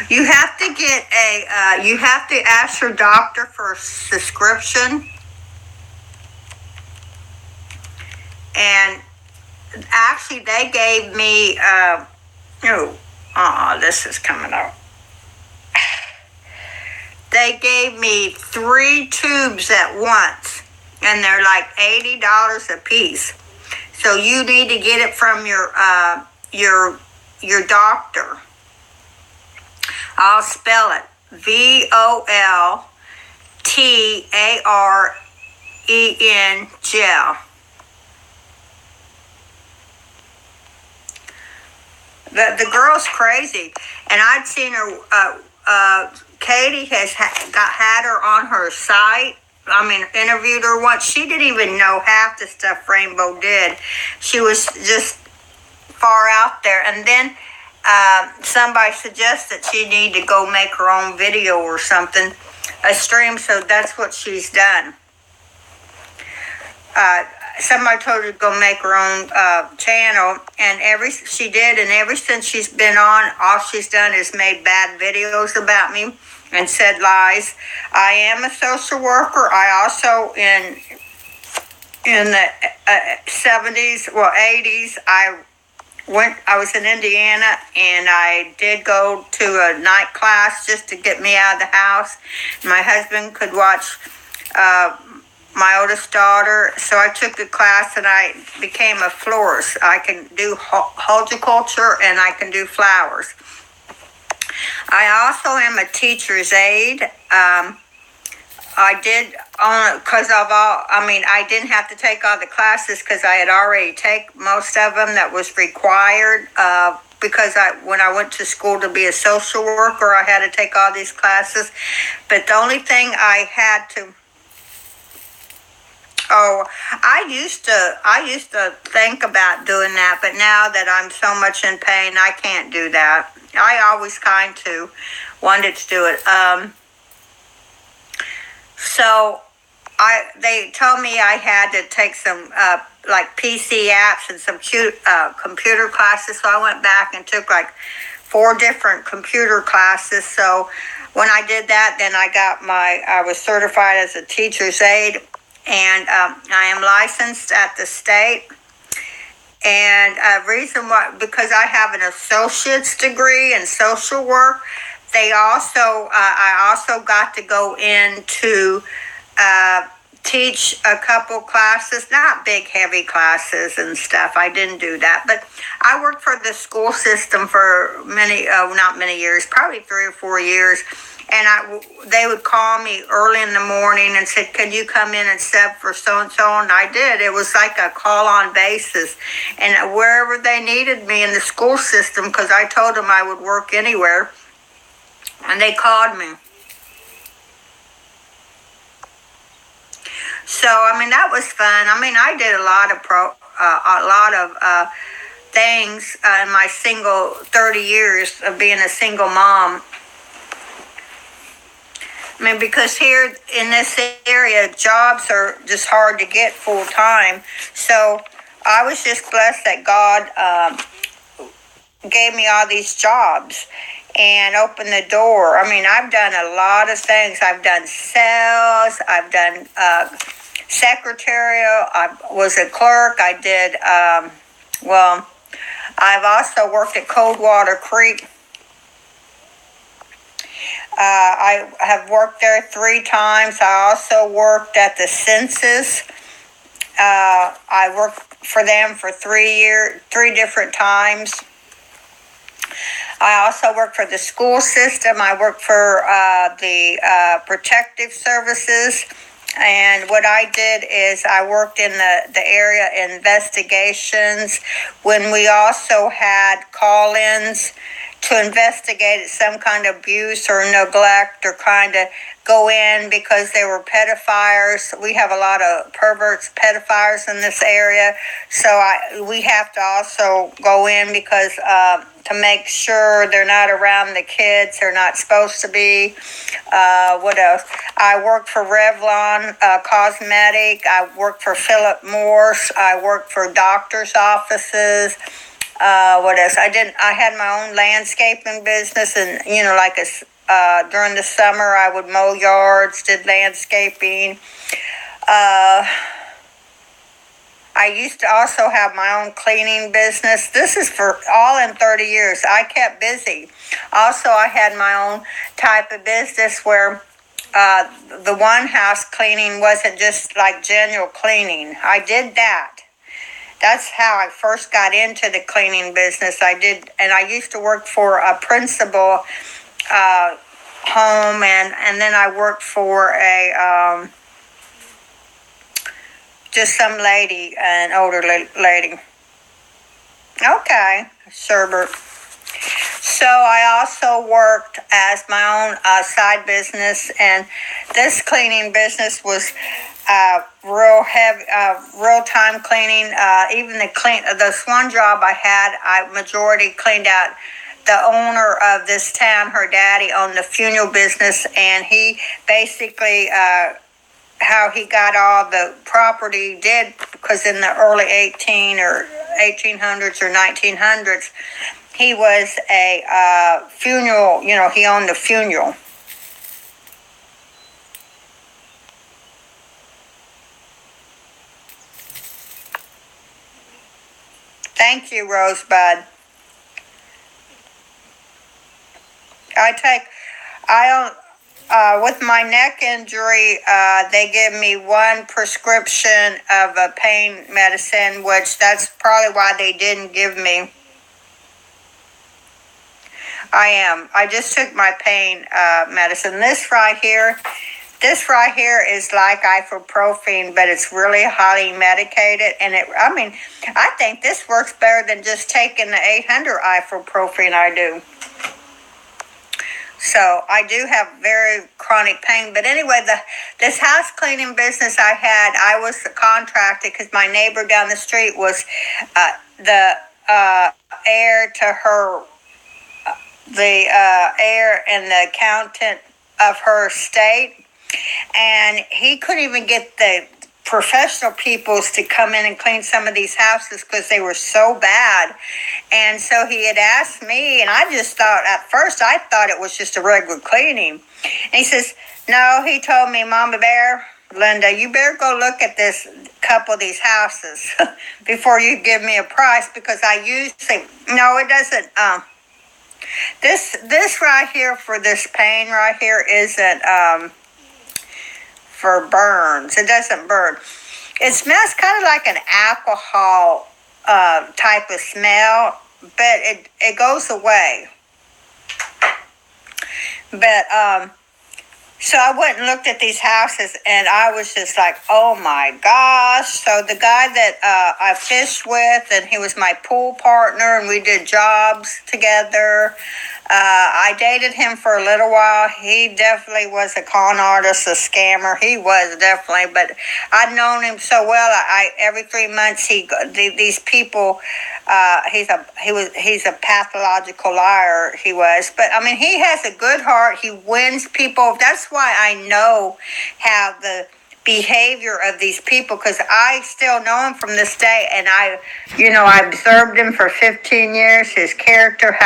You have to get you have to ask your doctor for a prescription, and actually they gave me, this is coming up. They gave me 3 tubes at once, and they're like $80 a piece. So you need to get it from your doctor. I'll spell it: VOLTAREN gel. The girl's crazy, and I'd seen her. Katie had her on her site. I mean, interviewed her once. She didn't even know half the stuff Rainbow did. She was just far out there. And then somebody suggested she need to go make her own video or something, a stream. So that's what she's done. Somebody told her to go make her own channel, and she did, and ever since she's been on, all she's done is made bad videos about me and said lies. I am a social worker. I also in the 70s, well 80s, I was in Indiana, and I did go to a night class just to get me out of the house. My husband could watch my oldest daughter, so I took a class and I became a florist. I can do horticulture and I can do flowers. I also am a teacher's aide. I did, because I didn't have to take all the classes because I had already taken most of them that was required. Because when I went to school to be a social worker, I had to take all these classes. But the only thing I had to I used to think about doing that, but now that I'm so much in pain, I can't do that. I always wanted to do it. So they told me I had to take some like PC apps and some computer classes. So I went back and took like 4 different computer classes. So when I did that, then I was certified as a teacher's aide. And I am licensed at the state. And reason why, because I have an associate's degree in social work. I also got to go in to teach a couple classes, not big, heavy classes and stuff. I didn't do that. But I worked for the school system for not many years, probably 3 or 4 years. And they would call me early in the morning and said, "Can you come in and sub for so-and-so?" And I did. It was like a call-on basis. And wherever they needed me in the school system, because I told them I would work anywhere, and they called me. So, that was fun. I did a lot of things in my 30 years of being a single mom. Because here in this area, jobs are just hard to get full time. So I was just blessed that God gave me all these jobs and opened the door. I've done a lot of things. I've done sales. I've done secretarial. I was a clerk. I did, I've also worked at Coldwater Creek. I have worked there 3 times. I also worked at the census. I worked for them for 3 different times. I also worked for the school system. I worked for the protective services. And what I did is I worked in the area investigations when we also had call-ins to investigate some kind of abuse or neglect, or kind of go in because they were pedophiles. We have a lot of perverts, pedophiles in this area. So we have to also go in because to make sure they're not around the kids. They're not supposed to be. What else? I worked for Revlon Cosmetic. I worked for Philip Morris. I worked for doctors' offices. What else? I had my own landscaping business, and like during the summer, I would mow yards, did landscaping. Uh, I used to also have my own cleaning business. This is for all in 30 years. I kept busy. Also, I had my own type of business where the one house cleaning wasn't just like general cleaning. I did that. That's how I first got into the cleaning business. I did, and I used to work for a principal home, and then I worked for a just some lady, an older lady. Okay, Sherbert. So I also worked as my own side business, and this cleaning business was real heavy, real time cleaning. Even this one job I had, I majority cleaned out. The owner of this town, her daddy owned the funeral business, and he basically how he got all the property did, because in the early 1800s or 1900s, he was a funeral, he owned the funeral. Thank you, Rosebud. With my neck injury, they give me one prescription of a pain medicine, which that's probably why they didn't give me. I just took my pain medicine. This right here is like ibuprofen, but it's really highly medicated. And I think this works better than just taking the 800 ibuprofen I do. So I do have very chronic pain. But anyway, this house cleaning business I was contracted because my neighbor down the street was the heir to her, the heir and the accountant of her estate. And he couldn't even get the professional peoples to come in and clean some of these houses because they were so bad. And so he had asked me, and I just thought, at first I thought it was just a regular cleaning. And he says, no, he told me, Mama Bear, Linda, you better go look at this couple of these houses before you give me a price, because I usually, no, it doesn't, this right here for this pain right here isn't, for burns. It doesn't burn. It smells kind of like an alcohol type of smell, but it goes away. But so I went and looked at these houses, and I was just like, oh my gosh. So the guy that I fished with, and he was my pool partner, and we did jobs together. I dated him for a little while. He definitely was a con artist, a scammer. He was definitely, but I'd known him so well. Every 3 months these people. He's a pathological liar. He was, but he has a good heart. He wins people. That's why I know how the behavior of these people, because I still know him from this day, and I observed him for 15 years. His character, how